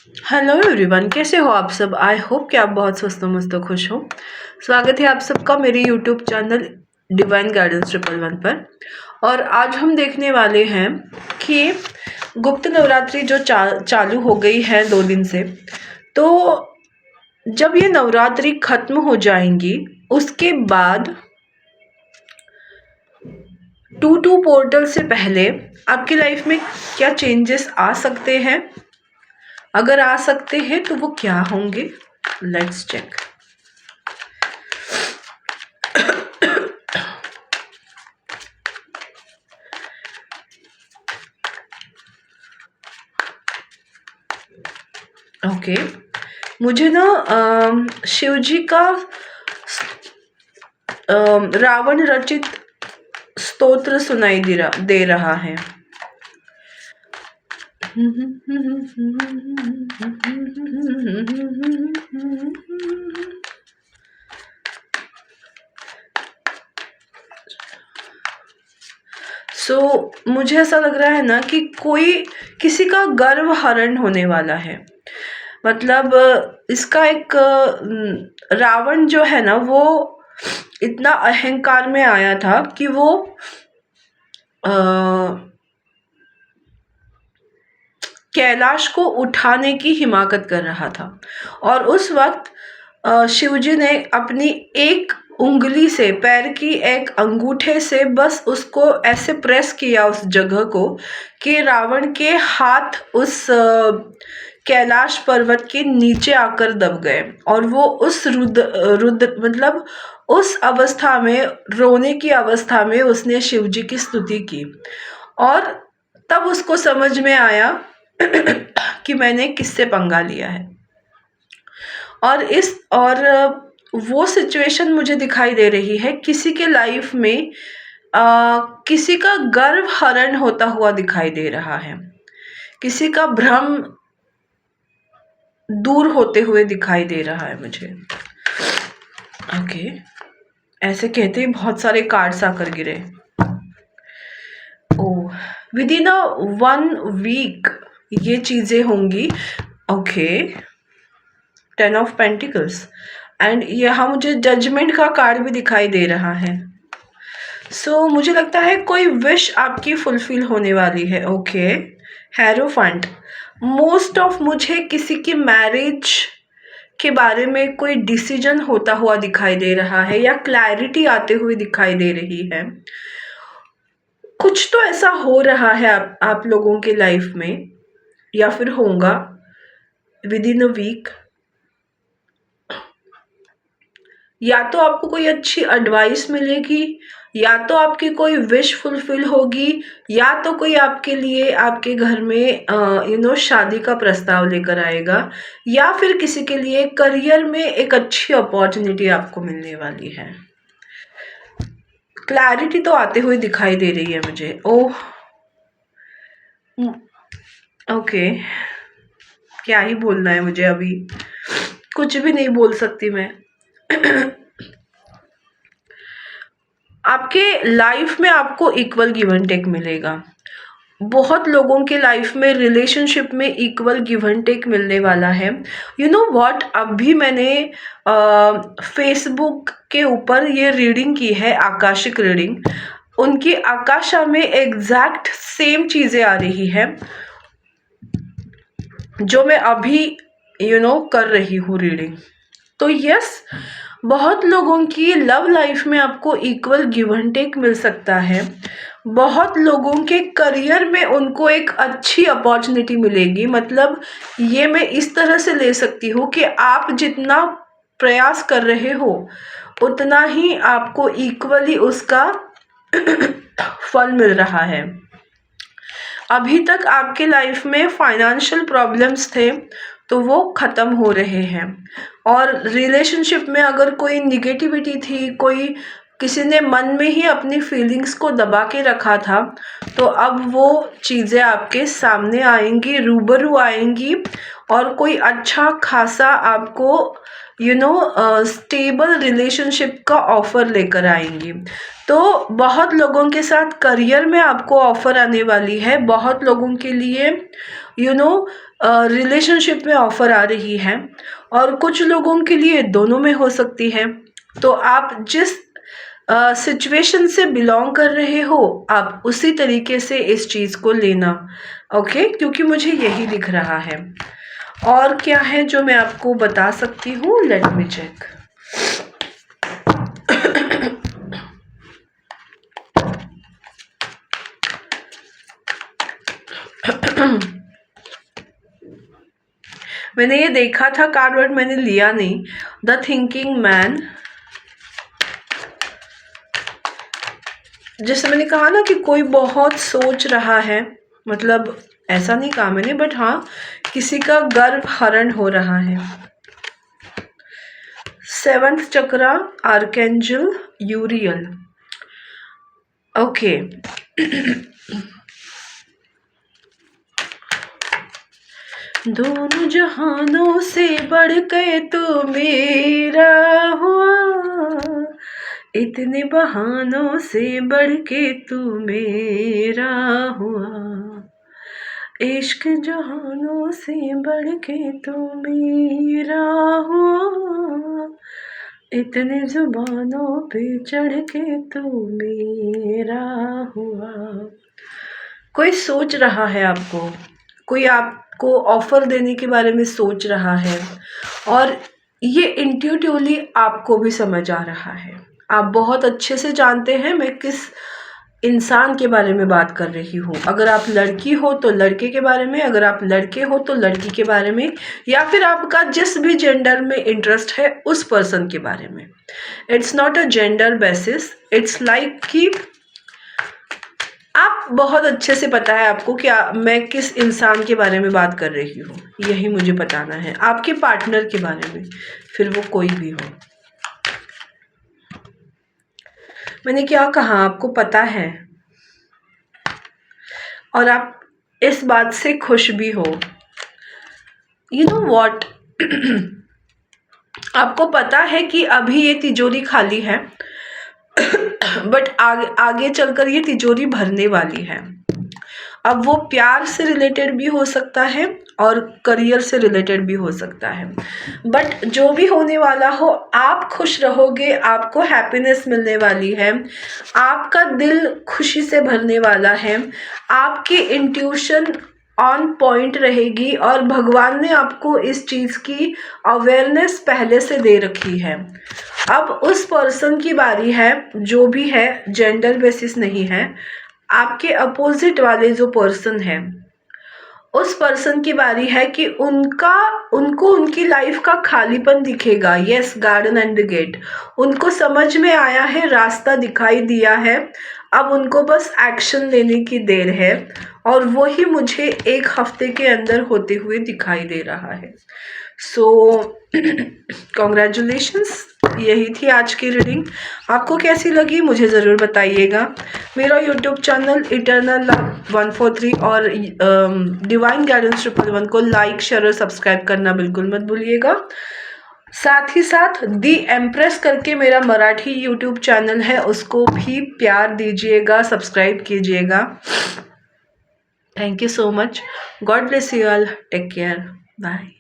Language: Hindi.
हेलो एवरीवन, कैसे हो आप सब। आई होप कि आप बहुत स्वस्थ मस्त खुश हो। स्वागत है आप सबका मेरे यूट्यूब चैनल डिवाइन गाइडेंस 111 पर। और आज हम देखने वाले हैं कि गुप्त नवरात्रि जो चालू हो गई है 2 दिन से। तो जब ये नवरात्रि खत्म हो जाएंगी उसके बाद 2-2 पोर्टल से पहले आपकी लाइफ में क्या चेंजेस आ सकते हैं, अगर आ सकते हैं तो वो क्या होंगे। Let's check. ओके, मुझे ना शिव जी का रावण रचित स्तोत्र सुनाई दे रहा है। मुझे ऐसा लग रहा है ना कि कोई किसी का गर्व हरण होने वाला है। मतलब इसका एक रावण जो है ना वो इतना अहंकार में आया था कि वो कैलाश को उठाने की हिमाकत कर रहा था। और उस वक्त शिवजी ने अपनी एक उंगली से, पैर की एक अंगूठे से बस उसको ऐसे प्रेस किया उस जगह को कि रावण के हाथ उस कैलाश पर्वत के नीचे आकर दब गए। और वो उस रुद्र मतलब उस अवस्था में, रोने की अवस्था में उसने शिवजी की स्तुति की। और तब उसको समझ में आया कि मैंने किससे पंगा लिया है। और वो सिचुएशन मुझे दिखाई दे रही है किसी के लाइफ में किसी का गर्व हरण होता हुआ दिखाई दे रहा है, किसी का भ्रम दूर होते हुए दिखाई दे रहा है मुझे। ओके, ऐसे कहते ही बहुत सारे कार्ड्स आकर गिरे। ओह, विद इन 1 वीक ये चीजें होंगी। ओके, 10 ऑफ पेंटिकल्स एंड यहाँ मुझे जजमेंट का कार्ड भी दिखाई दे रहा है। मुझे लगता है कोई विश आपकी फुलफिल होने वाली है। ओके, हेरोफेंट, मोस्ट ऑफ मुझे किसी की मैरिज के बारे में कोई डिसीजन होता हुआ दिखाई दे रहा है या क्लैरिटी आते हुए दिखाई दे रही है। कुछ तो ऐसा हो रहा है आप लोगों के लाइफ में या फिर होगा विद इन अ वीक। या तो आपको कोई अच्छी एडवाइस मिलेगी, या तो आपकी कोई विश फुलफिल होगी, या तो कोई आपके लिए आपके घर में शादी का प्रस्ताव लेकर आएगा, या फिर किसी के लिए करियर में एक अच्छी अपॉर्चुनिटी आपको मिलने वाली है। क्लैरिटी तो आते हुए दिखाई दे रही है मुझे। ओह ओके, क्या ही बोलना है मुझे, अभी कुछ भी नहीं बोल सकती मैं। आपके लाइफ में आपको इक्वल गिव एंड टेक मिलेगा। बहुत लोगों के लाइफ में रिलेशनशिप में इक्वल गिव एंड टेक मिलने वाला है। यू नो व्हाट, अभी मैंने फेसबुक के ऊपर ये रीडिंग की है, आकाशिक रीडिंग। उनकी आकाशा में एग्जैक्ट सेम चीजें आ रही है जो मैं अभी कर रही हूँ रीडिंग। तो यस, बहुत लोगों की लव लाइफ में आपको इक्वल गिव एंड टेक मिल सकता है। बहुत लोगों के करियर में उनको एक अच्छी अपॉर्चुनिटी मिलेगी। मतलब ये मैं इस तरह से ले सकती हूँ कि आप जितना प्रयास कर रहे हो उतना ही आपको इक्वली उसका फल मिल रहा है। अभी तक आपके लाइफ में फाइनेंशियल प्रॉब्लम्स थे तो वो खत्म हो रहे हैं। और रिलेशनशिप में अगर कोई निगेटिविटी थी, किसी ने मन में ही अपनी फीलिंग्स को दबा के रखा था, तो अब वो चीज़ें आपके सामने आएंगी, रूबरू आएंगी। और कोई अच्छा खासा आपको स्टेबल रिलेशनशिप का ऑफर लेकर आएंगी। तो बहुत लोगों के साथ करियर में आपको ऑफर आने वाली है। बहुत लोगों के लिए रिलेशनशिप में ऑफर आ रही है, और कुछ लोगों के लिए दोनों में हो सकती है। तो आप जिस सिचुएशन से बिलोंग कर रहे हो, आप उसी तरीके से इस चीज को लेना। ओके, क्योंकि मुझे यही दिख रहा है। और क्या है जो मैं आपको बता सकती हूँ, लेट मी चेक। मैंने ये देखा था कार्ड, बट मैंने लिया नहीं। द थिंकिंग मैन, जैसे मैंने कहा ना कि कोई बहुत सोच रहा है, मतलब ऐसा नहीं कहा मैंने, बट हाँ, किसी का गर्भ हरण हो रहा है। 7th चक्रा, आर्केंजल यूरियल। ओके, दोनों जहानों से बढ़ के तो मेरा हुआ, इतने बहानों से बढ़ के तू मेरा हुआ, इश्क जहानों से बढ़ के तू मेरा हुआ, इतने जुबानों पे चढ़ के तू मेरा हुआ। कोई सोच रहा है आपको, कोई आपको ऑफर देने के बारे में सोच रहा है, और ये इंट्यूटिवली आपको भी समझ आ रहा है। आप बहुत अच्छे से जानते हैं मैं किस इंसान के बारे में बात कर रही हूँ। अगर आप लड़की हो तो लड़के के बारे में, अगर आप लड़के हो तो लड़की के बारे में, या फिर आपका जिस भी जेंडर में इंटरेस्ट है उस पर्सन के बारे में। It's not a gender basis, it's like कि आप बहुत अच्छे से पता है आपको कि मैं किस इंसान के बारे में बात कर रही हूँ, यही मुझे बताना है। आपके पार्टनर के बारे में, फिर वो कोई भी हो। मैंने क्या कहा, आपको पता है, और आप इस बात से खुश भी हो। यू नो वॉट, आपको पता है कि अभी ये तिजोरी खाली है, बट आगे चलकर ये तिजोरी भरने वाली है। अब वो प्यार से रिलेटेड भी हो सकता है और करियर से रिलेटेड भी हो सकता है, बट जो भी होने वाला हो, आप खुश रहोगे, आपको हैप्पीनेस मिलने वाली है, आपका दिल खुशी से भरने वाला है, आपकी इंट्यूशन ऑन पॉइंट रहेगी, और भगवान ने आपको इस चीज़ की अवेयरनेस पहले से दे रखी है। अब उस पर्सन की बारी है, जो भी है, जेंडर बेसिस नहीं है, आपके अपोजिट वाले जो पर्सन है, उस पर्सन की बारी है कि उनको उनकी लाइफ का खालीपन दिखेगा। Yes, garden and the gate, उनको समझ में आया है, रास्ता दिखाई दिया है, अब उनको बस एक्शन लेने की देर है, और वही मुझे 1 हफ्ते के अंदर होते हुए दिखाई दे रहा है। सो कॉन्ग्रेचुलेशंस, यही थी आज की रीडिंग। आपको कैसी लगी मुझे ज़रूर बताइएगा। मेरा यूट्यूब चैनल इटर्नल लव 143 और डिवाइन गाइडेंस 111 को लाइक, शेयर और सब्सक्राइब करना बिल्कुल मत भूलिएगा। साथ ही साथ दी एम्प्रेस करके मेरा मराठी यूट्यूब चैनल है, उसको भी प्यार दीजिएगा, सब्सक्राइब कीजिएगा। Thank you so much. God bless you all, take care, bye.